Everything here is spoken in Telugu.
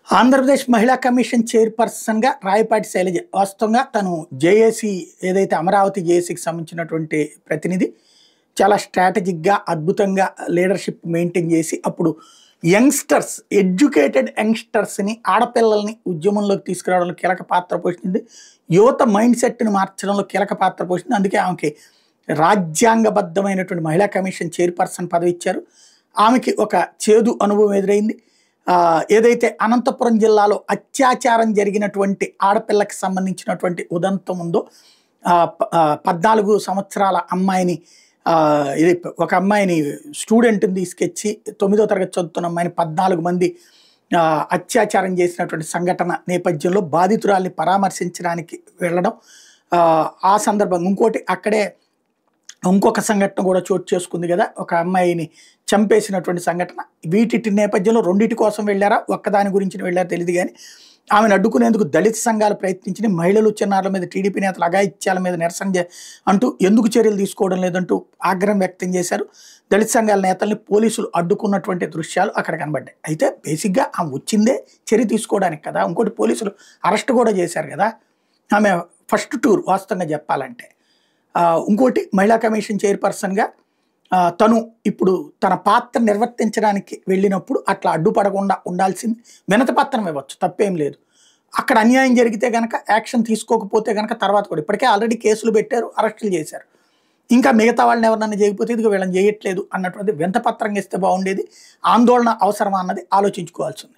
ఆంధ్రప్రదేశ్ మహిళా కమిషన్ చైర్పర్సన్‌గా రాయపాటి శైలజ. వాస్తవంగా తను జేఏసీ ఏదైతే అమరావతి జేఏసీకి సంబంధించినటువంటి ప్రతినిధి. చాలా స్ట్రాటజిక్‌గా, అద్భుతంగా లీడర్‌షిప్ మెయింటైన్ చేసి అప్పుడు యంగ్‌స్టర్స్, ఎడ్యుకేటెడ్ యంగ్‌స్టర్స్‌ని, ఆడపిల్లల్ని ఉద్యమంలోకి తీసుకురావడంలో కీలక పాత్ర పోషించింది. యువత మైండ్ సెట్‌ని మార్చడంలో కీలక పాత్ర పోషించింది. అందుకే ఆమెకి రాజ్యాంగబద్ధమైనటువంటి మహిళా కమిషన్ చైర్పర్సన్ పదవి ఇచ్చారు. ఆమెకి ఒక చేదు అనుభవం ఎదురైంది. ఏదైతే అనంతపురం జిల్లాలో అత్యాచారం జరిగినటువంటి ఆడపిల్లకి సంబంధించినటువంటి ఉదంతం ఉందో, 14 సంవత్సరాల అమ్మాయిని, ఇది ఒక అమ్మాయిని స్టూడెంట్ని తీసుకొచ్చి 9వ తరగతి చదువుతున్న అమ్మాయిని 14 మంది అత్యాచారం చేసినటువంటి సంఘటన నేపథ్యంలో బాధితురాల్ని పరామర్శించడానికి వెళ్ళడం, ఆ సందర్భంగా ఇంకోటి అక్కడే ఇంకొక సంఘటన కూడా చోటు చేసుకుంది కదా, ఒక అమ్మాయిని చంపేసినటువంటి సంఘటన. వీటి నేపథ్యంలో రెండింటి కోసం వెళ్ళారా, ఒక్కదాని గురించి వెళ్ళారా తెలియదు, కానీ ఆమెను అడ్డుకునేందుకు దళిత సంఘాలు ప్రయత్నించి మహిళలు, చిన్నారుల మీద టీడీపీ నేతలు అఘాయిత్యాల మీద నిరసన అంటూ ఎందుకు చర్యలు తీసుకోవడం లేదంటూ ఆగ్రహం వ్యక్తం చేశారు. దళిత సంఘాల నేతల్ని పోలీసులు అడ్డుకున్నటువంటి దృశ్యాలు అక్కడ కనబడ్డాయి. అయితే బేసిక్గా ఆమె వచ్చిందే చర్య తీసుకోవడానికి కదా. ఇంకోటి పోలీసులు అరెస్ట్ కూడా చేశారు కదా. ఆమె ఫస్ట్ టూర్ వాస్తవంగా చెప్పాలంటే. ఇంకోటి మహిళా కమిషన్ చైర్పర్సన్గా తను ఇప్పుడు తన పాత్ర నిర్వర్తించడానికి వెళ్ళినప్పుడు అట్లా అడ్డుపడకుండా ఉండాల్సింది. వినతిపత్రం ఇవ్వచ్చు, తప్పేం లేదు. అక్కడ అన్యాయం జరిగితే కనుక యాక్షన్ తీసుకోకపోతే కనుక తర్వాత కూడా, ఇప్పటికే ఆల్రెడీ కేసులు పెట్టారు, అరెస్టులు చేశారు. ఇంకా మిగతా వాళ్ళని ఎవరినన్నా చేయకపోతే ఇదిగో వీళ్ళని చేయట్లేదు అన్నటువంటి వినతిపత్రం ఇస్తే బాగుండేది. ఆందోళన అవసరమా అన్నది ఆలోచించుకోవాల్సింది.